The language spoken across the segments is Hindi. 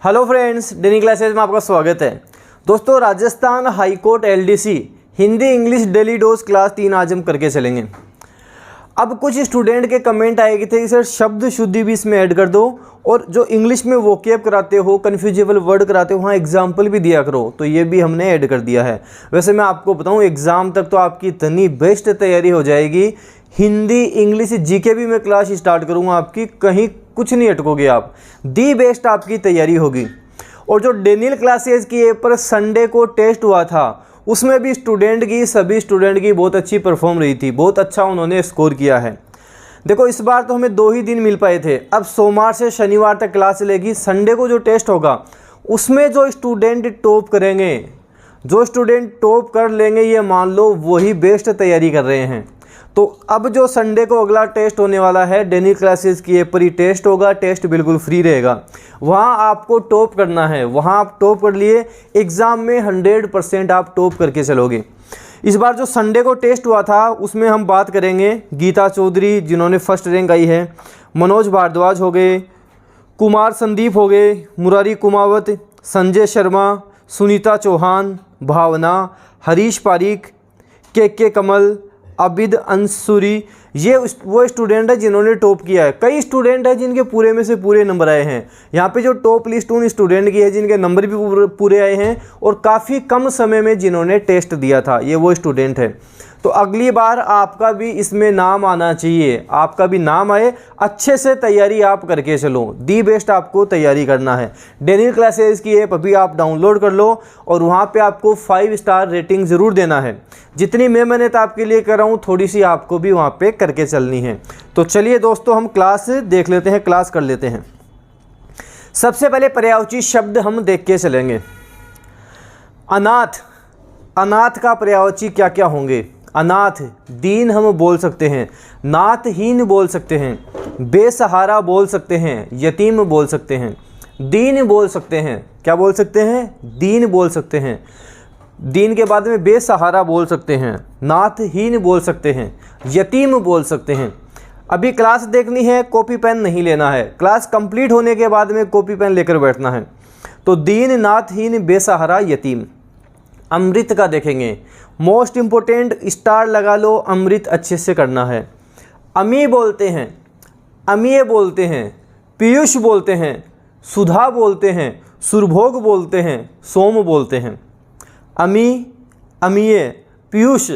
हेलो फ्रेंड्स, डेनी क्लासेज में आपका स्वागत है। दोस्तों, Rajasthan high court LDC Hindi English daily dose class 3 आज हम करके चलेंगे। अब कुछ स्टूडेंट के कमेंट आए थे कि सर शब्द शुद्धि भी इसमें ऐड कर दो और जो इंग्लिश में वोकेब कराते हो, कन्फ्यूजेबल वर्ड कराते हो, वहाँ एग्जाम्पल भी दिया करो। तो ये भी हमने ऐड कर दिया है। वैसे मैं आपको बताऊँ, एग्ज़ाम तक तो आपकी इतनी बेस्ट तैयारी हो जाएगी। हिंदी इंग्लिश जीके भी मैं क्लास स्टार्ट करूँगा आपकी, कहीं कुछ नहीं अटकोगे आप। दी बेस्ट आपकी तैयारी होगी। और जो डेनियल क्लासेज की ऐप पर संडे को टेस्ट हुआ था, उसमें भी सभी स्टूडेंट की बहुत अच्छी परफॉर्म रही थी, बहुत अच्छा उन्होंने स्कोर किया है। देखो, इस बार तो हमें 2 ही दिन मिल पाए थे। अब सोमवार से शनिवार तक क्लास चलेगी। संडे को जो टेस्ट होगा उसमें जो स्टूडेंट टॉप करेंगे, जो स्टूडेंट टॉप कर लेंगे, ये मान लो वही बेस्ट तैयारी कर रहे हैं। तो अब जो संडे को अगला टेस्ट होने वाला है, डेनियल क्लासेस की ऐप पर ही टेस्ट होगा। टेस्ट बिल्कुल फ्री रहेगा, वहाँ आपको टॉप करना है। वहाँ आप टॉप कर लिए, एग्ज़ाम में 100% आप टॉप करके चलोगे। इस बार जो संडे को टेस्ट हुआ था उसमें हम बात करेंगे गीता चौधरी जिन्होंने फर्स्ट रैंक आई है, मनोज भारद्वाज हो गए, कुमार संदीप हो गए, मुरारी कुमावत, संजय शर्मा, सुनीता चौहान, भावना, हरीश पारीक, के कमल, अबिद अंसुरी। ये वो स्टूडेंट है जिन्होंने टॉप किया है। कई स्टूडेंट है जिनके पूरे में से पूरे नंबर आए हैं। यहाँ पे जो टॉप लिस्ट उन स्टूडेंट की है जिनके नंबर भी पूरे आए हैं और काफ़ी कम समय में जिन्होंने टेस्ट दिया था, ये वो स्टूडेंट है। तो अगली बार आपका भी इसमें नाम आना चाहिए, आपका भी नाम आए। अच्छे से तैयारी आप करके चलो, दी बेस्ट आपको तैयारी करना है। डेनियल क्लासेस की ऐप अभी आप डाउनलोड कर लो और वहाँ पे आपको 5 स्टार रेटिंग ज़रूर देना है। जितनी मैं मेहनत आपके लिए कर रहा हूँ, थोड़ी सी आपको भी वहाँ पे करके चलनी है। तो चलिए दोस्तों, हम क्लास देख लेते हैं, क्लास कर लेते हैं। सबसे पहले पर्यायवाची शब्द हम देख के चलेंगे। अनाथ, अनाथ का पर्यायवाची क्या क्या होंगे? अनाथ, दीन हम बोल सकते हैं, नाथहीन बोल सकते हैं, बेसहारा बोल सकते हैं, यतीम बोल सकते हैं, दीन बोल सकते हैं। क्या बोल सकते हैं? दीन बोल सकते हैं। दीन के बाद में बेसहारा बोल सकते हैं, नाथहीन बोल सकते हैं, यतीम बोल सकते हैं। अभी क्लास देखनी है, कॉपी पेन नहीं लेना है। क्लास कंप्लीट होने के बाद में कॉपी पेन लेकर बैठना है। तो दीन, नाथहीन, बेसहारा, यतीम। अमृत का देखेंगे, मोस्ट इम्पोर्टेंट, स्टार लगा लो। अमृत अच्छे से करना है। अमी बोलते हैं, अमीय बोलते हैं, पीयूष बोलते हैं, सुधा बोलते हैं, सुरभोग बोलते हैं, सोम बोलते हैं। अमी, अमीय, पीयूष,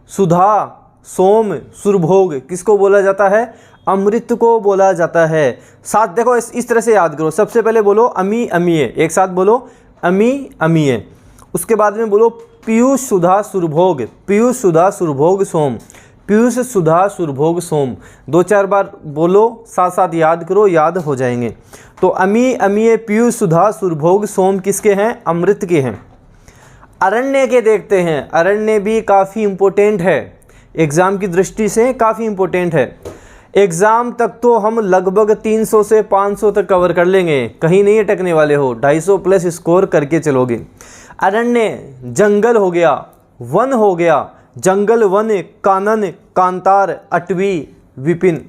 सुधा, सोम, सुरभोग किसको बोला जाता है? अमृत को बोला जाता है। साथ देखो, इस तरह से याद करो। सबसे पहले बोलो अमी, अमीय, एक साथ बोलो अमी, अमीय। उसके बाद में बोलो पीयूष, सुधा, सुरभोग, पीयूष, सुधा, सुरभोग, सोम, पीयूष, सुधा, सुरभोग, सोम। 2-4 बार बोलो, साथ साथ याद करो, याद हो जाएंगे। तो अमी, अमीय, पीयूष, सुधा, सुरभोग, सोम किसके हैं? अमृत के हैं। अरण्य के देखते हैं। अरण्य भी काफ़ी इम्पोर्टेंट है, एग्ज़ाम की दृष्टि से काफ़ी इम्पोर्टेंट है। एग्ज़ाम तक तो हम लगभग 300 से 500 तक कवर कर लेंगे, कहीं नहीं अटकने वाले हो। 250 प्लस स्कोर करके चलोगे। अरण्य, जंगल हो गया, वन हो गया, जंगल, वन, कानन, कांतार, अटवी, विपिन।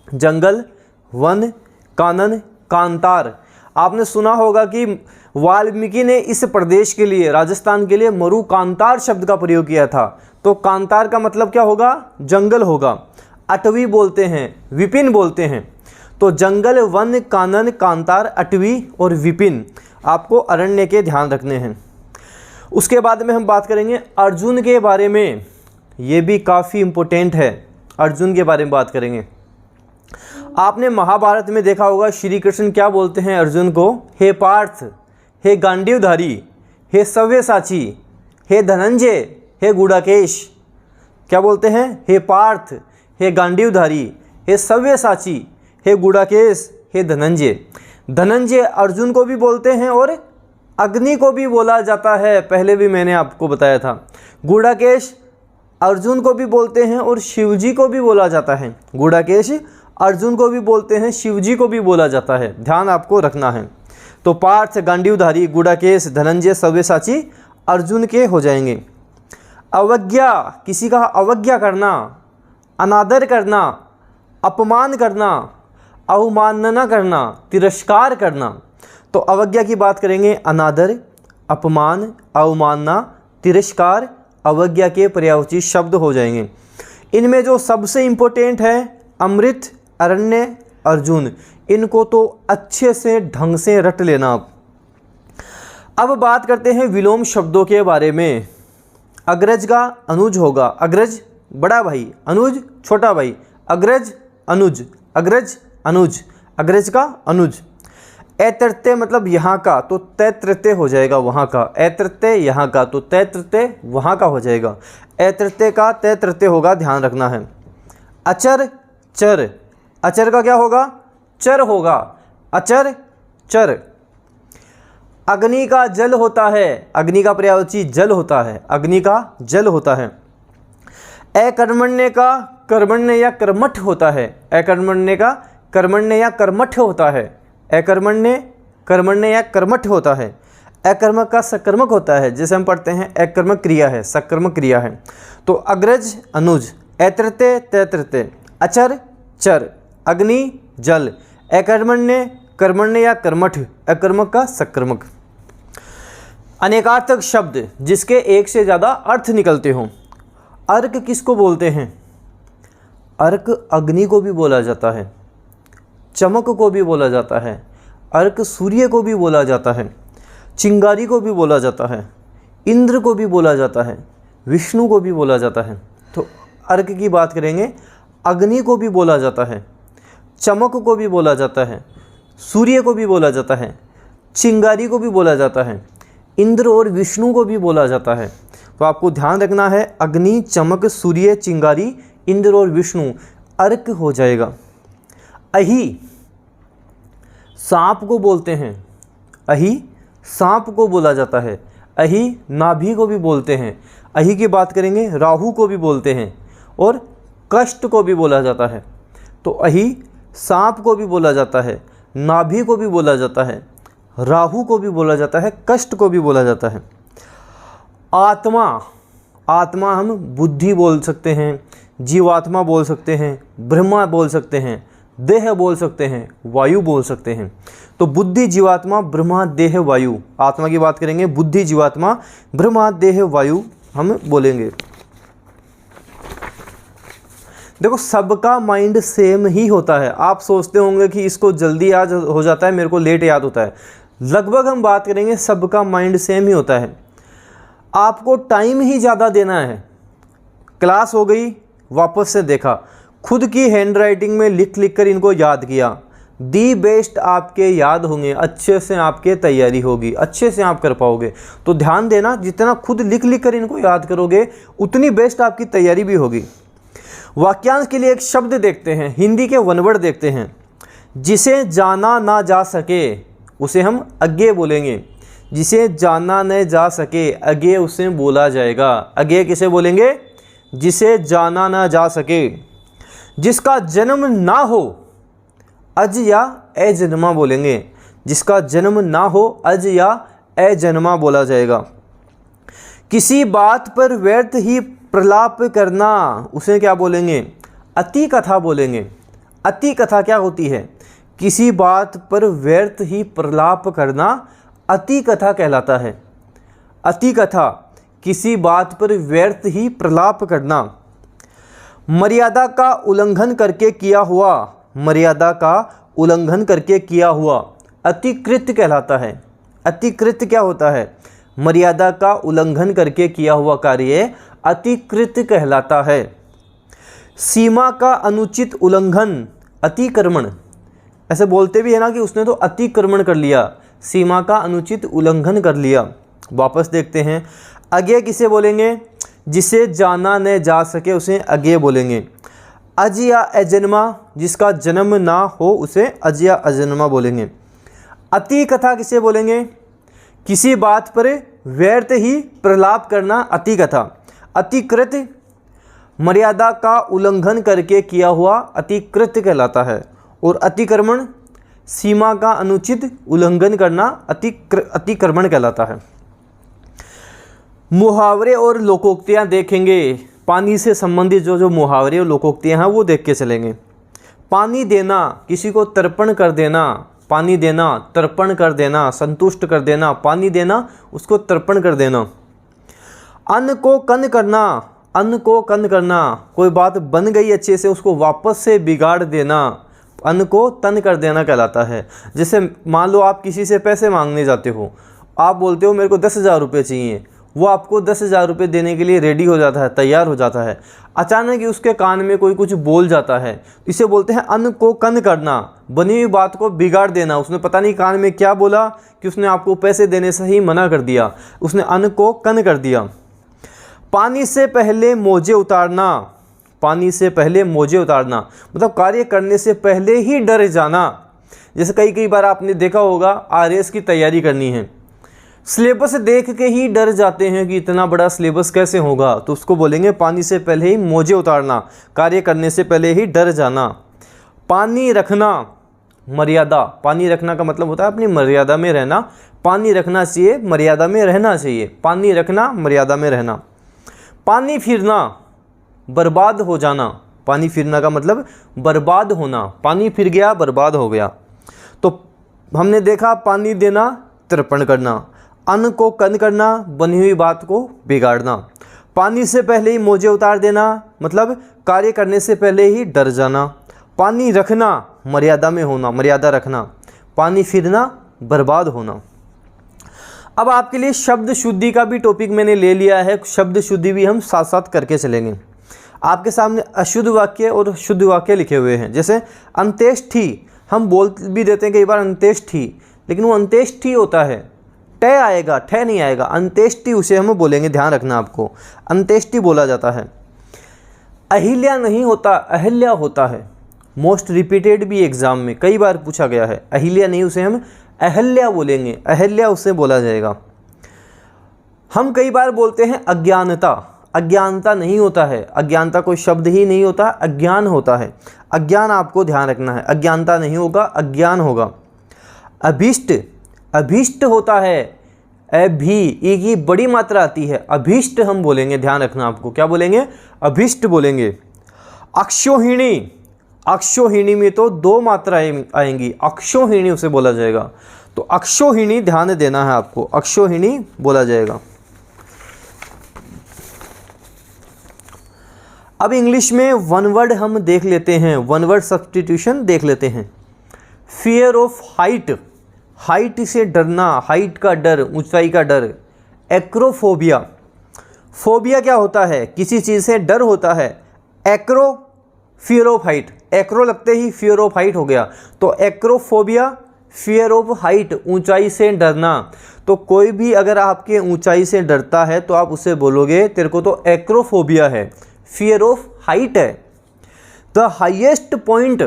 जंगल, वन, कानन, कांतार। आपने सुना होगा कि वाल्मीकि ने इस प्रदेश के लिए, राजस्थान के लिए मरु कांतार शब्द का प्रयोग किया था। तो कांतार का मतलब क्या होगा? जंगल होगा। अटवी बोलते हैं, विपिन बोलते हैं। तो जंगल, वन, कानन, कांतार, अटवी और विपिन आपको अरण्य के ध्यान रखने हैं। उसके बाद में हम बात करेंगे अर्जुन के बारे में। ये भी काफ़ी इम्पोर्टेंट है, अर्जुन के बारे में बात करेंगे। आपने महाभारत में देखा होगा श्री कृष्ण क्या बोलते हैं अर्जुन को? हे पार्थ, हे गांडीवधारी, हे सव्यसाची, हे धनंजय, हे गुड़ाकेश। क्या बोलते हैं? हे पार्थ, हे गांडीवधारी, हे सव्यसाची, हे गुड़ाकेश, हे धनंजय। धनंजय अर्जुन को भी बोलते हैं और अग्नि को भी बोला जाता है, पहले भी मैंने आपको बताया था। गुड़ाकेश अर्जुन को भी बोलते हैं और शिवजी को भी बोला जाता है। गुड़ाकेश अर्जुन को भी बोलते हैं, शिवजी को भी बोला जाता है, ध्यान आपको रखना है। तो पार्थ, गांडीवधारी, गुड़ाकेश, धनंजय, सव्यसाची अर्जुन के हो जाएंगे। अवज्ञा, किसी का अवज्ञा करना, अनादर करना, अपमान करना, अवमानना करना, तिरस्कार करना। तो अवज्ञा की बात करेंगे, अनादर, अपमान, अवमानना, तिरस्कार अवज्ञा के पर्यायवाची शब्द हो जाएंगे। इनमें जो सबसे इम्पोर्टेंट है अमृत, अरण्य, अर्जुन, इनको तो अच्छे से ढंग से रट लेना आप। अब बात करते हैं विलोम शब्दों के बारे में। अग्रज का अनुज होगा, अग्रज बड़ा भाई, अनुज छोटा भाई, अग्रज अनुज, अग्रज अनुज, अग्रज का अनुज। ऐतृत्य मतलब यहाँ का, तो तैतृत्य हो जाएगा वहाँ का। ऐतृत्य यहाँ का, तो तैतृत्य वहाँ का हो जाएगा। ऐतृत्य का तैतृत्य होगा, ध्यान रखना है। अचर, चर, अचर का क्या होगा, चर होगा, अचर चर। अग्नि का जल होता है, अग्नि का पर्यायवाची जल होता है, अग्नि का जल होता है। अकर्मण्य का कर्मण्य या कर्मठ होता है, अकर्मण्य का कर्मण्य या कर्मठ होता है, अकर्मण्य कर्मण्य या कर्मठ होता है। अकर्मक का सकर्मक होता है, जैसे हम पढ़ते हैं अकर्मक क्रिया है, सकर्मक क्रिया है। तो अग्रज अनुज, ऐतृत्य तैतृत्य, अचर चर, अग्नि जल, अकर्मण्य कर्मण्य या कर्मठ, अकर्मक का सकर्मक। अनेकार्थक शब्द जिसके एक से ज़्यादा अर्थ निकलते हों। अर्क किसको बोलते हैं, अर्क अग्नि को भी बोला जाता है, चमक को भी बोला जाता है, अर्क सूर्य को भी बोला जाता है, चिंगारी को भी बोला जाता है, इंद्र को भी बोला जाता है, विष्णु को भी बोला जाता है। तो अर्क की बात करेंगे, अग्नि को भी बोला जाता है, चमक को भी बोला जाता है, सूर्य को भी बोला जाता है, चिंगारी को भी बोला जाता है, इंद्र और विष्णु को भी बोला जाता है। तो आपको ध्यान रखना है, अग्नि, चमक, सूर्य, चिंगारी, इंद्र और विष्णु, अर्क हो जाएगा। अहि, सांप को बोलते हैं, अहि सांप को बोला जाता है, अहि नाभि को भी बोलते हैं, अहि की बात करेंगे, राहु को भी बोलते हैं और कष्ट को भी बोला जाता है। तो अहि सांप को भी बोला जाता है, नाभि को भी बोला जाता है, राहु को भी बोला जाता है, कष्ट को भी बोला जाता है। आत्मा, आत्मा हम बुद्धि बोल सकते हैं, जीवात्मा बोल सकते हैं, ब्रह्मा बोल सकते हैं, देह बोल सकते हैं, वायु बोल सकते हैं। तो बुद्धि, जीवात्मा, ब्रह्मा, देह, वायु। आत्मा की बात करेंगे, बुद्धि, जीवात्मा, ब्रह्मा, देह, वायु हम बोलेंगे। देखो सबका माइंड सेम ही होता है। आप सोचते होंगे कि इसको जल्दी याद हो जाता है, मेरे को लेट याद होता है। लगभग हम बात करेंगे सबका माइंड सेम ही होता है। आपको टाइम ही ज़्यादा देना है। क्लास हो गई, वापस से देखा, खुद की हैंडराइटिंग में लिख लिख कर इनको याद किया, दी बेस्ट आपके याद होंगे, अच्छे से आपके तैयारी होगी, अच्छे से आप कर पाओगे। तो ध्यान देना, जितना खुद लिख लिख कर इनको याद करोगे उतनी बेस्ट आपकी तैयारी भी होगी। वाक्यांश के लिए एक शब्द देखते हैं, हिंदी के वन वर्ड देखते हैं। जिसे जाना ना जा सके उसे हम अज्ञेय बोलेंगे। जिसे जाना न जा सके अज्ञेय उसे बोला जाएगा। अज्ञेय किसे बोलेंगे, जिसे जाना ना जा सके। जिसका जन्म ना हो अज या अजन्मा बोलेंगे। जिसका जन्म ना हो अज या अजन्मा बोला जाएगा। किसी बात पर व्यर्थ ही प्रलाप करना उसे क्या बोलेंगे, अति कथा बोलेंगे। अति कथा क्या होती है, किसी बात पर व्यर्थ ही प्रलाप करना अति कथा कहलाता है। अति कथा किसी बात पर व्यर्थ ही प्रलाप करना। मर्यादा का उल्लंघन करके किया हुआ, मर्यादा का उल्लंघन करके किया हुआ अतिकृत्य कहलाता है। अतिकृत्य क्या होता है, मर्यादा का उल्लंघन करके किया हुआ कार्य अतिकृत्य कहलाता है। सीमा का अनुचित उल्लंघन अतिक्रमण, ऐसे बोलते भी है ना कि उसने तो अतिक्रमण कर लिया, सीमा का अनुचित उल्लंघन कर लिया। वापस देखते हैं, अज्ञेय किसे बोलेंगे, जिसे जाना न जा सके उसे अज्ञेय बोलेंगे। अज या अजन्मा जिसका जन्म ना हो उसे अज या अजन्मा बोलेंगे। अति कथा किसे बोलेंगे, किसी बात पर व्यर्थ ही प्रलाप करना अति कथा। अतिकृत्य मर्यादा का उल्लंघन करके किया हुआ अतिकृत्य कहलाता है। और अतिक्रमण सीमा का अनुचित उल्लंघन करना अतिक्रमण कहलाता है। मुहावरे और लोकोक्तियाँ देखेंगे। पानी से संबंधित जो मुहावरे और लोकोक्तियाँ हैं वो देख के चलेंगे। पानी देना, किसी को तर्पण कर देना, पानी देना, तर्पण कर देना, संतुष्ट कर देना, पानी देना, उसको तर्पण कर देना। अन्न को कन करना, अन्न को कन करना, कोई बात बन गई अच्छे से उसको वापस से बिगाड़ देना, अन्न को तन कर देना कहलाता है। जैसे मान लो आप किसी से पैसे मांगने जाते हो, आप बोलते हो मेरे को 10,000 रुपये चाहिए, वो आपको 10,000 रुपये देने के लिए रेडी हो जाता है, तैयार हो जाता है। अचानक ही उसके कान में कोई कुछ बोल जाता है, इसे बोलते हैं अन्न को कन करना, बनी हुई बात को बिगाड़ देना। उसने पता नहीं कान में क्या बोला कि उसने आपको पैसे देने से ही मना कर दिया, उसने अन्न को कन कर दिया। पानी से पहले मोजे उतारना, पानी से पहले मोजे उतारना मतलब कार्य करने से पहले ही डर जाना। जैसे कई बार आपने देखा होगा आरएस की तैयारी करनी है, सिलेबस देख के ही डर जाते हैं कि इतना बड़ा सिलेबस कैसे होगा, तो उसको बोलेंगे पानी से पहले ही मोजे उतारना, कार्य करने से पहले ही डर जाना। पानी रखना, मर्यादा, पानी रखना का मतलब होता है अपनी मर्यादा में रहना, पानी रखना चाहिए, मर्यादा में रहना चाहिए, पानी रखना, मर्यादा में रहना। पानी फिरना, बर्बाद हो जाना, पानी फिरना का मतलब बर्बाद होना, पानी फिर गया, बर्बाद हो गया। तो हमने देखा पानी देना, तर्पण करना, अन्न को कन करना, बनी हुई बात को बिगाड़ना। पानी से पहले ही मोजे उतार देना मतलब कार्य करने से पहले ही डर जाना। पानी रखना, मर्यादा में होना, मर्यादा रखना। पानी फिरना, बर्बाद होना। अब आपके लिए शब्द शुद्धि का भी टॉपिक मैंने ले लिया है, शब्द शुद्धि भी हम साथ साथ करके चलेंगे। आपके सामने अशुद्ध वाक्य और शुद्ध वाक्य लिखे हुए हैं। जैसे अंत्येष्टि, हम बोल भी देते हैं कई बार अंत्येष्टि, लेकिन वो अंत्येष्टि होता है, ट आएगा, ठ नहीं आएगा, अंत्येष्टि उसे हम बोलेंगे, ध्यान रखना आपको, अंत्येष्टि बोला जाता है। अहिल्या नहीं होता, अहिल्या होता है, मोस्ट रिपीटेड भी एग्जाम में कई बार पूछा गया है। अहिल्या नहीं, उसे हम अहल्या बोलेंगे, अहल्या उससे बोला जाएगा। हम कई बार बोलते हैं अज्ञानता, अज्ञानता नहीं होता है, अज्ञानता कोई शब्द ही नहीं होता, अज्ञान होता है। अज्ञान आपको ध्यान रखना है, अज्ञानता नहीं होगा, अज्ञान होगा। अभीष्ट, अभीष्ट होता है, अभी ई की बड़ी मात्रा आती है, अभीष्ट हम बोलेंगे, ध्यान रखना आपको, क्या बोलेंगे, अभीष्ट बोलेंगे। अक्षोहिणी, अक्षोहिणी में तो 2 मात्राएं आएंगी, अक्षोहिणी उसे बोला जाएगा। तो अक्षोहिणी ध्यान देना है आपको, अक्षोहिणी बोला जाएगा। अब इंग्लिश में वन वर्ड हम देख लेते हैं, वन वर्ड सब्स्टिट्यूशन देख लेते हैं। फियर ऑफ हाइट, हाइट से डरना, हाइट का डर, ऊंचाई का डर। एक्रोफोबिया, फोबिया क्या होता है, किसी चीज़ से डर होता है। Acro, fear of height, Acro लगते ही फियर ऑफ हाइट हो गया, तो एक्रोफोबिया, फियर ऑफ हाइट, ऊंचाई से डरना। तो कोई भी अगर आपके ऊंचाई से डरता है तो आप उससे बोलोगे तेरे को तो एक्रोफोबिया है, फियर ऑफ हाइट है। द हाईएस्ट पॉइंट,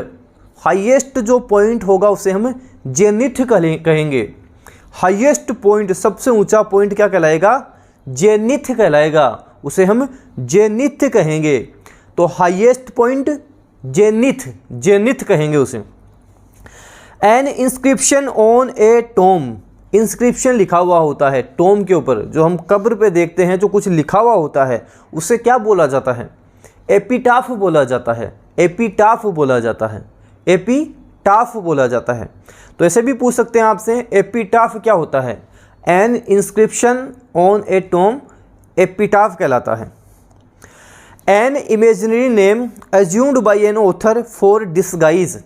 हाईएस्ट जो पॉइंट होगा उसे हम जेनिथ कहेंगे। हाईएस्ट पॉइंट, सबसे ऊंचा पॉइंट क्या कहलाएगा, जेनिथ कहलाएगा, उसे हम जेनिथ कहेंगे। तो हाईएस्ट पॉइंट जेनिथ, जेनिथ कहेंगे उसे। An inscription on a tomb, inscription लिखा हुआ होता है टोम के ऊपर, जो हम कब्र पे देखते हैं जो कुछ लिखा हुआ होता है, उससे क्या बोला जाता है, एपिटाफ बोला जाता है, एपिटाफ बोला जाता है, एपिटाफ बोला जाता है। तो ऐसे भी पूछ सकते हैं आपसे, एपिटाफ क्या होता है, an inscription on a tomb epitaph कहलाता है। An imaginary name assumed by an author for disguise,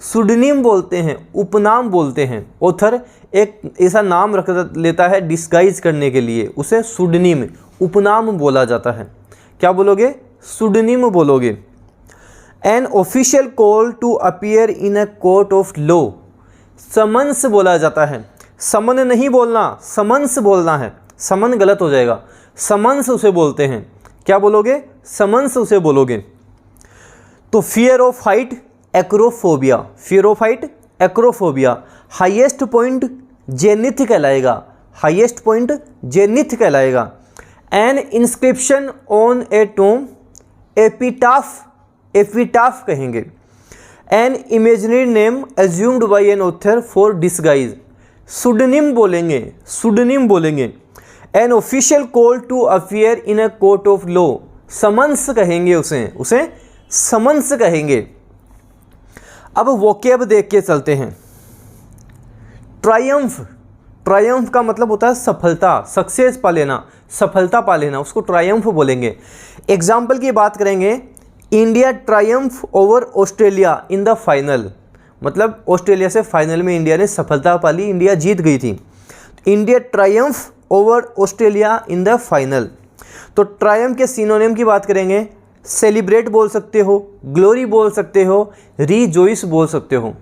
pseudonym बोलते हैं, उपनाम बोलते हैं। ऑथर एक ऐसा नाम रख लेता है डिस्गाइज करने के लिए, उसे सुडनीम, उपनाम बोला जाता है। क्या बोलोगे, सुडनीम बोलोगे। An official call to appear in a court of law, summons बोला जाता है। समन नहीं बोलना, समन्स बोलना है, समन गलत हो जाएगा, समन्स उसे बोलते हैं। क्या बोलोगे, समन्स उसे बोलोगे। तो fear of height, acrophobia, fear of height, acrophobia. Highest point zenith कहलाएगा, हाईएस्ट पॉइंट जेनिथ कहलाएगा। An inscription on a tomb epitaph, epitaph कहेंगे। An imaginary name assumed by an author for disguise, pseudonym बोलेंगे, सुडनीम बोलेंगे। An official call to appear in a court of law, summons कहेंगे उसे, उसे समन्स कहेंगे। अब वोकेब देख के चलते हैं। ट्रायम्फ, ट्रायम्फ का मतलब होता है सफलता, सक्सेस पा लेना, सफलता पा लेना, उसको ट्रायम्फ बोलेंगे। एग्जाम्पल की बात करेंगे, India Triumph over Australia in the final, मतलब ऑस्ट्रेलिया से फाइनल में इंडिया ने सफलता पा ली, इंडिया जीत गई थी। India Triumph over Australia in the final. तो ट्रायम्फ के सिनोनिम की बात करेंगे, सेलिब्रेट बोल सकते हो, ग्लोरी बोल सकते हो, रीजॉइस बोल सकते हो।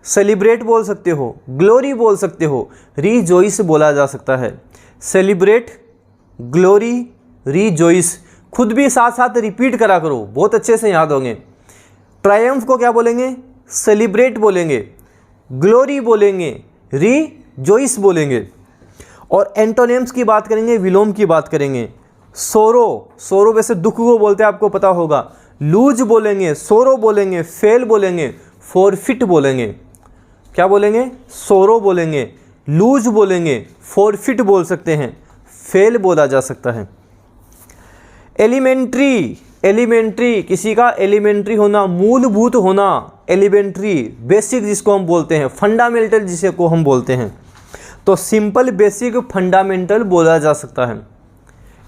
सेलिब्रेट बोल सकते हो, ग्लोरी बोल सकते हो, रीजॉइस बोला जा सकता है। सेलिब्रेट, ग्लोरी, रीजॉइस, खुद भी साथ साथ रिपीट करा करो, बहुत अच्छे से याद होंगे। ट्रायम्फ को क्या बोलेंगे? सेलिब्रेट बोलेंगे, ग्लोरी बोलेंगे, रीजॉइस बोलेंगे। और एंटोनिम्स की बात करेंगे, विलोम की बात करेंगे। सोरो, सोरो वैसे दुख को बोलते हैं, आपको पता होगा। लूज बोलेंगे, सोरो बोलेंगे, फेल बोलेंगे, फॉरफिट बोलेंगे। क्या बोलेंगे? सोरो बोलेंगे, लूज बोलेंगे, फॉरफिट बोल सकते हैं, फेल बोला जा सकता है। एलिमेंट्री, एलिमेंट्री, किसी का एलिमेंट्री होना, मूलभूत होना, एलिमेंट्री, बेसिक जिसको हम बोलते हैं, फंडामेंटल जिसे को हम बोलते हैं। तो सिंपल, बेसिक, फंडामेंटल बोला जा सकता है।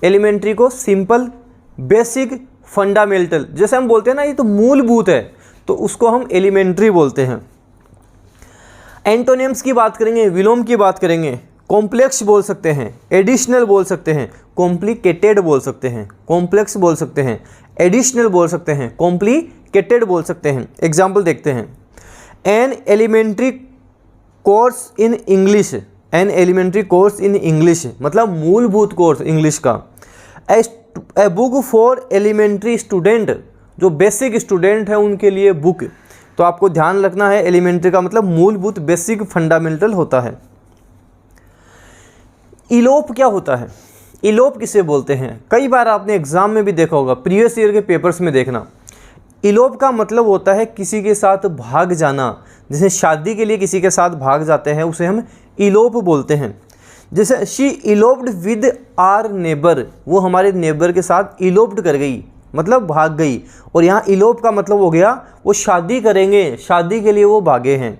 एलिमेंट्री को सिंपल, बेसिक, फंडामेंटल, जैसे हम बोलते हैं ना ये तो मूलभूत है, तो उसको हम एलिमेंट्री बोलते हैं। एंटोनिम्स की बात करेंगे, विलोम की बात करेंगे। कॉम्प्लेक्स बोल सकते हैं, एडिशनल बोल सकते हैं, कॉम्प्लिकेटेड बोल सकते हैं। कॉम्प्लेक्स बोल सकते हैं, एडिशनल बोल सकते हैं, कॉम्प्लिकेटेड बोल सकते हैं। एग्जाम्पल देखते हैं। An elementary course in English, an elementary course in English मतलब मूलभूत कोर्स इंग्लिश का। A book for elementary student, जो बेसिक स्टूडेंट है उनके लिए बुक। तो आपको ध्यान रखना है, एलिमेंट्री का मतलब मूलभूत, बेसिक, फंडामेंटल होता है। इलोप क्या होता है? इलोप किसे बोलते हैं? कई बार आपने एग्जाम में भी देखा होगा, प्रीवियस ईयर के पेपर्स में देखना। इलोप का मतलब होता है किसी के साथ भाग जाना। जैसे शादी के लिए किसी के साथ भाग जाते हैं, उसे हम इलोप बोलते हैं। जैसे शी इलोप्ड विद आर नेबर, वो हमारे नेबर के साथ इलोप्ड कर गई, मतलब भाग गई। और यहाँ इलोप का मतलब हो गया वो शादी करेंगे, शादी के लिए वो भागे हैं।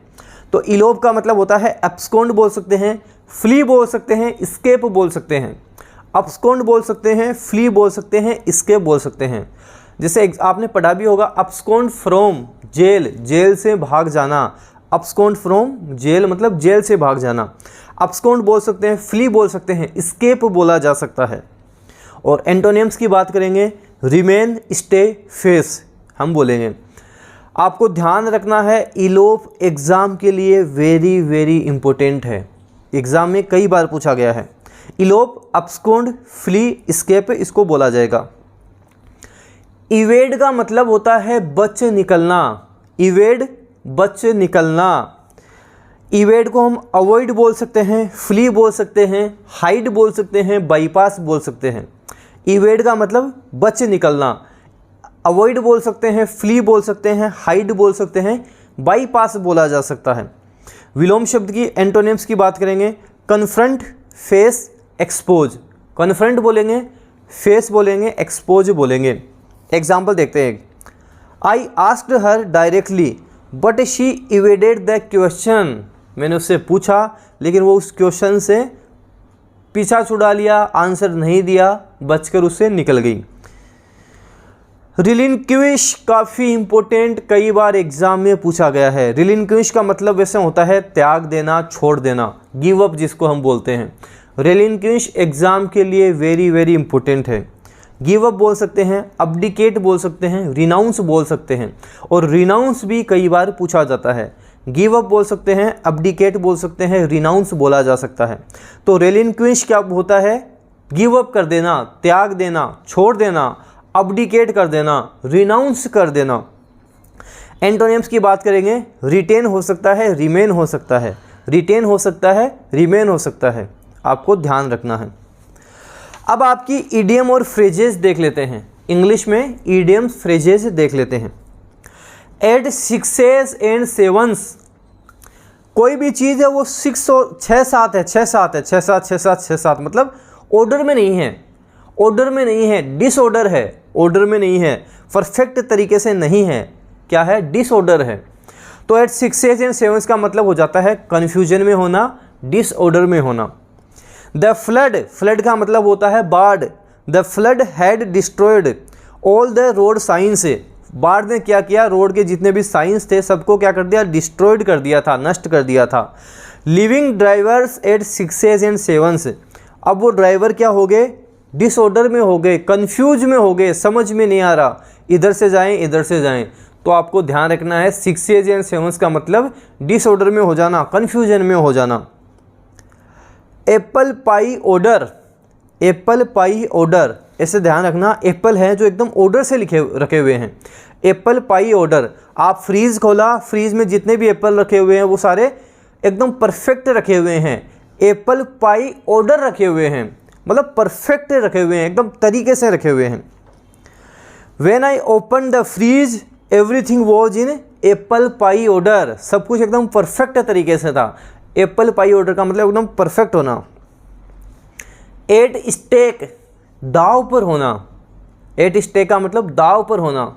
तो इलोप का मतलब होता है एब्सकॉन्ड बोल सकते हैं, फ्ली बोल सकते हैं, एस्केप बोल सकते हैं। एब्सकॉन्ड बोल सकते हैं, फ्ली बोल सकते हैं, एस्केप बोल सकते हैं। जैसे आपने पढ़ा भी होगा, एब्सकॉन्ड फ्रॉम जेल, जेल से भाग जाना। एब्सकॉन्ड फ्रॉम जेल मतलब जेल से भाग जाना। एब्सकॉन्ड बोल सकते हैं, फ्ली बोल सकते हैं, एस्केप बोला जा सकता है। और एंटोनिम्स की बात करेंगे, रिमेन, स्टे, फेस हम बोलेंगे। आपको ध्यान रखना है, इलोप एग्ज़ाम के लिए वेरी वेरी इंपॉर्टेंट है। एग्ज़ाम में कई बार पूछा गया है। इलोप, एब्सकॉन्ड, फ्ली, एस्केप इसको बोला जाएगा। इवेड का मतलब होता है बच निकलना। इवेड, बच निकलना। इवेड को हम अवॉइड बोल सकते हैं, फ्ली बोल सकते हैं, हाइड बोल सकते हैं, बाईपास बोल सकते हैं। इवेड का मतलब बच निकलना। अवॉइड बोल सकते हैं, फ्ली बोल सकते हैं, हाइड बोल सकते हैं, बाईपास बोला जा सकता है। विलोम शब्द की एंटोनिम्स की बात करेंगे, कन्फ्रंट, फेस, एक्सपोज। कन्फ्रंट बोलेंगे, फेस बोलेंगे, एक्सपोज बोलेंगे। एग्जाम्पल देखते हैं। I asked her directly but she evaded the question, मैंने उससे पूछा लेकिन वो उस क्वेश्चन से पीछा छुड़ा लिया, आंसर नहीं दिया, बचकर उससे निकल गई। रिलिंक्विश काफ़ी इंपॉर्टेंट, कई बार एग्जाम में पूछा गया है। रिलिंक्विश का मतलब वैसे होता है त्याग देना, छोड़ देना, गिव अप जिसको हम बोलते हैं। रिलिंक्विश एग्जाम के लिए वेरी वेरी इंपॉर्टेंट है। गिव अप बोल सकते हैं, अब्डिकेट बोल सकते हैं, रिनाउंस बोल सकते हैं। और रिनाउंस भी कई बार पूछा जाता है। गिव अप बोल सकते हैं, अब्डिकेट बोल सकते हैं, रिनाउंस बोला जा सकता है। तो रिलिंक्विश क्या होता है? गिव अप कर देना, त्याग देना, छोड़ देना, अब्डिकेट कर देना, रिनाउंस कर देना। एंटोनिम्स की बात करेंगे, रिटेन हो सकता है, रिमेन हो सकता है। रिटेन हो सकता है, रिमेन हो सकता है, आपको ध्यान रखना है। अब आपकी ईडियम और फ्रेजेस देख लेते हैं। इंग्लिश में ईडियम्स, फ्रेजेस देख लेते हैं। एट सिक्सेस एंड सेवन्स, कोई भी चीज़ है वो 6 और 6-7 है, 6-7 है, 6-7, 6-7, 6-7 मतलब ऑर्डर में नहीं है, ऑर्डर में नहीं है, डिसऑर्डर है, ऑर्डर में नहीं है, परफेक्ट तरीके से नहीं है, क्या है? डिसऑर्डर है। तो एट 6 एंड 7 का मतलब हो जाता है कन्फ्यूजन में होना, डिसऑर्डर में होना। द फ्लड, फ्लड का मतलब होता है बाढ़। The flood had destroyed all the road science, बाढ़ ने क्या किया, रोड के जितने भी साइंस थे सबको क्या कर दिया, डिस्ट्रॉयड कर दिया था, नष्ट कर दिया था। लिविंग ड्राइवर्स एट 6 एंड 7, अब वो ड्राइवर क्या हो गए, डिसऑर्डर में हो गए, कन्फ्यूज में हो गए, समझ में नहीं आ रहा, इधर से जाएं इधर से जाएं। तो आपको ध्यान रखना है 6 एंड 7 का मतलब डिसऑर्डर में हो जाना, कन्फ्यूजन में हो जाना। Apple pie order, Apple pie order, ऐसे ध्यान रखना, एप्पल है जो एकदम ऑर्डर से लिखे रखे हुए हैं। एप्पल पाई ऑर्डर, आप फ्रीज़ खोला, फ्रीज में जितने भी एप्पल रखे हुए हैं वो सारे एकदम परफेक्ट रखे हुए हैं। एप्पल पाई ऑर्डर रखे हुए हैं मतलब परफेक्ट रखे हुए हैं, एकदम तरीके से रखे हुए हैं। When I open the fridge everything was in apple pie order, सब कुछ एकदम परफेक्ट तरीके से था। एप्पल पाई ऑर्डर का मतलब एकदम परफेक्ट होना। एट स्टेक, दाव पर होना। एट स्टेक का मतलब दाव पर होना।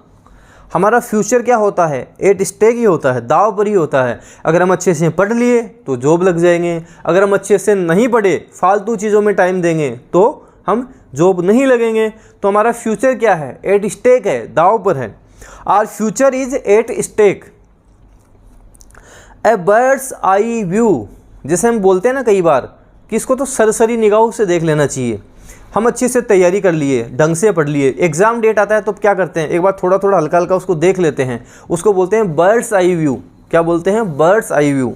हमारा फ्यूचर क्या होता है, एट स्टेक ही होता है, दाव पर ही होता है। अगर हम अच्छे से पढ़ लिए तो जॉब लग जाएंगे, अगर हम अच्छे से नहीं पढ़े, फालतू चीज़ों में टाइम देंगे तो हम जॉब नहीं लगेंगे। तो हमारा फ्यूचर क्या है, एट स्टेक है, दाव पर है। Our future is at stake. A bird's eye view, जैसे हम बोलते हैं ना कई बार कि इसको तो सरसरी निगाहों से देख लेना चाहिए। हम अच्छे से तैयारी कर लिए, ढंग से पढ़ लिए, एग्ज़ाम डेट आता है तो क्या करते हैं, एक बार थोड़ा थोड़ा हल्का हल्का उसको देख लेते हैं, उसको बोलते हैं बर्ड्स आई व्यू। क्या बोलते हैं, bird's eye view.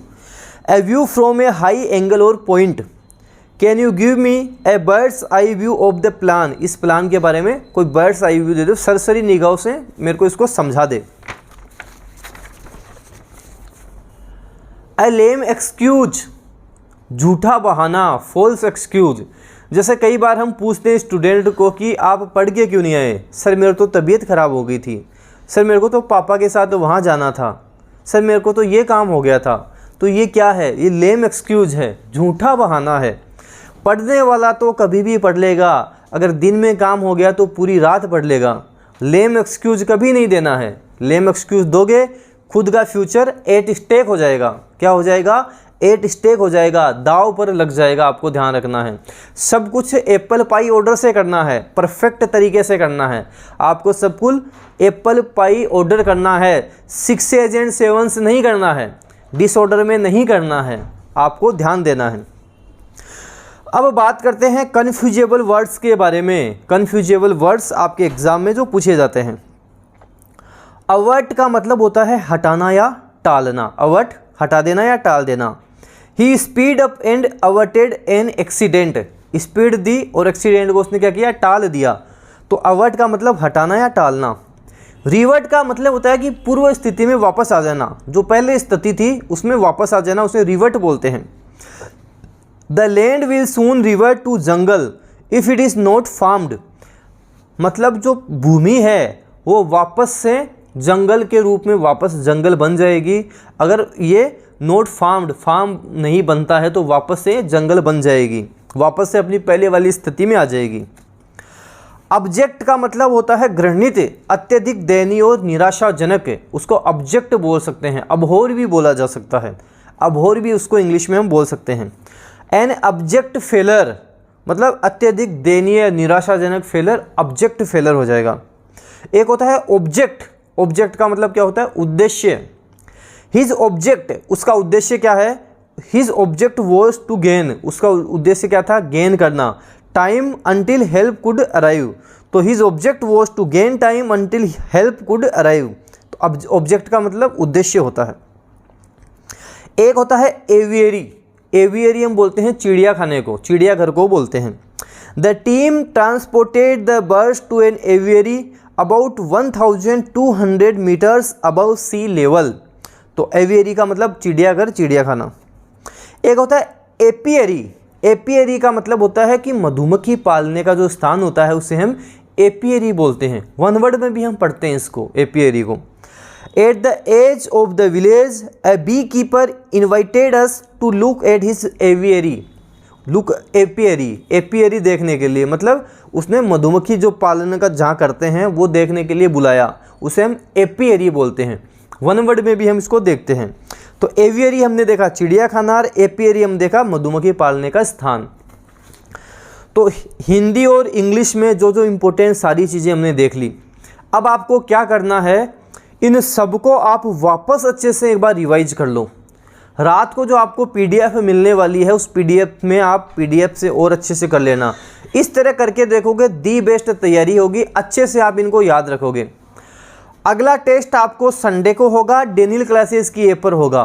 A view from a high angle or point. Can you give me a bird's eye view of the plan, इस प्लान के बारे में कोई बर्ड्स आई व्यू दे दो, सरसरी निगाहों से मेरे को इसको समझा दे। ए लेम एक्सक्यूज, झूठा बहाना, फॉल्स एक्सक्यूज। जैसे कई बार हम पूछते हैं स्टूडेंट को कि आप पढ़ के क्यों नहीं आए, सर मेरे तो तबीयत ख़राब हो गई थी, सर मेरे को तो पापा के साथ वहाँ जाना था, सर मेरे को तो ये काम हो गया था। तो ये क्या है, ये लेम एक्सक्यूज है, झूठा बहाना है। पढ़ने वाला तो कभी भी पढ़ लेगा, अगर दिन में काम हो गया तो पूरी रात पढ़ लेगा। लेम एक्सक्यूज कभी नहीं देना है, लेम एक्सक्यूज दोगे खुद का फ्यूचर एट स्टेक हो जाएगा। क्या हो जाएगा, एट स्टेक हो जाएगा, दाव पर लग जाएगा। आपको ध्यान रखना है, सब कुछ एप्पल पाई ऑर्डर से करना है, परफेक्ट तरीके से करना है। आपको सब कुछ एप्पल पाई ऑर्डर करना है, 6 एंड 7 नहीं करना है, डिसऑर्डर में नहीं करना है, आपको ध्यान देना है। अब बात करते हैं कन्फ्यूजेबल वर्ड्स के बारे में। कन्फ्यूजेबल वर्ड्स आपके एग्जाम में जो पूछे जाते हैं। अवर्ट का मतलब होता है हटाना या टालना, अवर्ट हटा देना या टाल देना। He speed up and averted an accident, speed दी और एक्सीडेंट को उसने क्या किया, टाल दिया। तो अवर्ट का मतलब हटाना या टालना। रिवर्ट का मतलब होता है कि पूर्व स्थिति में वापस आ जाना, जो पहले स्थिति थी उसमें वापस आ जाना, उसे रिवर्ट बोलते हैं। The land will soon revert to jungle if it is not farmed, मतलब जो भूमि है वो वापस से जंगल के रूप में वापस जंगल बन जाएगी। अगर ये नॉट फार्म्ड, फार्म नहीं बनता है तो वापस से जंगल बन जाएगी, वापस से अपनी पहले वाली स्थिति में आ जाएगी। ऑब्जेक्ट का मतलब होता है घृणित, अत्यधिक दयनीय और निराशाजनक, उसको ऑब्जेक्ट बोल सकते हैं। अबहोर भी बोला जा सकता है, अबहोर भी उसको इंग्लिश में हम बोल सकते हैं। एन ऑब्जेक्ट फेलर मतलब अत्यधिक दयनीय निराशाजनक, फेलर ऑब्जेक्ट फेलर हो जाएगा। एक होता है ऑब्जेक्ट, ऑब्जेक्ट का मतलब क्या होता है, उद्देश्य। हिज ऑब्जेक्ट, उसका उद्देश्य क्या है, his object was to gain, उसका उद्देश्य क्या था, गेन करना। Time until help could arrive, तो his object was to gain time until help could arrive. तो ऑब्जेक्ट का मतलब उद्देश्य होता है। एक होता है एवियरी, एवियरी हम बोलते हैं चिड़ियाखाने को, चिड़ियाघर को बोलते हैं। The team transported the birds to an aviary about 1200 metres above sea level. तो एवियरी का मतलब चिड़ियाघर, चिड़ियाखाना। एक होता है एपियरी, एपियरी का मतलब होता है कि मधुमक्खी पालने का जो स्थान होता है उसे हम एपियरी बोलते हैं। वन वर्ड में भी हम पढ़ते हैं इसको, एपियरी को। At the edge of the village a beekeeper invited us to look at his aviary, look apiary, apiary देखने के लिए, मतलब उसने मधुमक्खी जो पालन का जहाँ करते हैं वो देखने के लिए बुलाया, उसे हम एपियरी बोलते हैं। वन वर्ड में भी हम इसको देखते हैं। तो एवियरी हमने देखा चिड़िया खाना और एपियरी हम देखा मधुमक्खी पालने का स्थान। तो हिंदी और इंग्लिश में जो जो इम्पोर्टेंट सारी चीज़ें हमने देख ली। अब आपको क्या करना है, इन सबको आप वापस अच्छे से एक बार रिवाइज कर लो। रात को जो आपको पीडीएफ मिलने वाली है उस पीडीएफ में आप पीडीएफ से और अच्छे से कर लेना। इस तरह करके देखोगे दी बेस्ट तैयारी होगी, अच्छे से आप इनको याद रखोगे। अगला टेस्ट आपको संडे को होगा, डेनियल क्लासेस की ऐप पर होगा।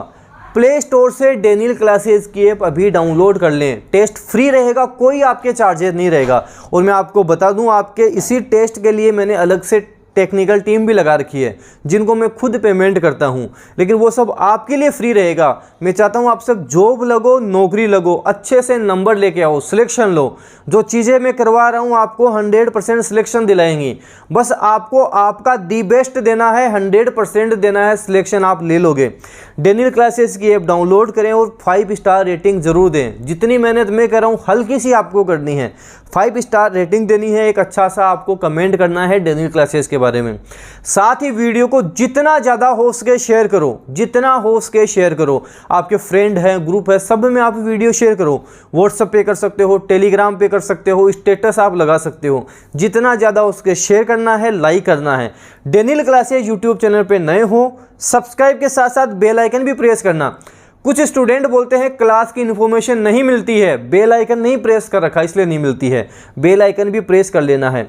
प्ले स्टोर से डेनियल क्लासेस की ऐप अभी डाउनलोड कर लें। टेस्ट फ्री रहेगा, कोई आपके चार्जेस नहीं रहेगा। और मैं आपको बता दूं, आपके इसी टेस्ट के लिए मैंने अलग से टेक्निकल टीम भी लगा रखी है जिनको मैं खुद पेमेंट करता हूं, लेकिन वो सब आपके लिए फ्री रहेगा। मैं चाहता हूं आप सब जॉब लगो, नौकरी लगो, अच्छे से नंबर लेके आओ, सिलेक्शन लो। जो चीज़ें मैं करवा रहा हूं आपको 100% सिलेक्शन दिलाएंगी। बस आपको आपका दी बेस्ट देना है, 100% देना है, सिलेक्शन आप ले लोगे। डेनियल क्लासेस की ऐप डाउनलोड करें और 5 स्टार रेटिंग ज़रूर दें। जितनी मेहनत मैं कर रहा हूँ हल्की सी आपको करनी है। 5 स्टार रेटिंग देनी है, एक अच्छा सा आपको कमेंट करना है डेनियल क्लासेस के बारे में। साथ ही वीडियो को जितना ज़्यादा हो सके शेयर करो, जितना हो सके शेयर करो। आपके फ्रेंड हैं, ग्रुप है, सब में आप वीडियो शेयर करो। व्हाट्सएप पे कर सकते हो, टेलीग्राम पे कर सकते हो, स्टेटस आप लगा सकते हो। जितना ज़्यादा हो सके शेयर करना है, लाइक करना है। डेनियल क्लासेस यूट्यूब चैनल पे नए हो, सब्सक्राइब के साथ साथ बेल आइकन भी प्रेस करना। कुछ स्टूडेंट बोलते हैं क्लास की इन्फॉर्मेशन नहीं मिलती है, बेल आइकन नहीं प्रेस कर रखा इसलिए नहीं मिलती है। बेल आइकन भी प्रेस कर लेना है।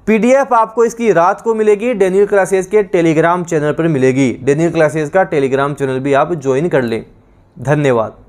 पीडीएफ आपको इसकी रात को मिलेगी, डेनियल क्लासेस के टेलीग्राम चैनल पर मिलेगी। डेनियल क्लासेस का टेलीग्राम चैनल भी आप ज्वाइन कर लें। धन्यवाद।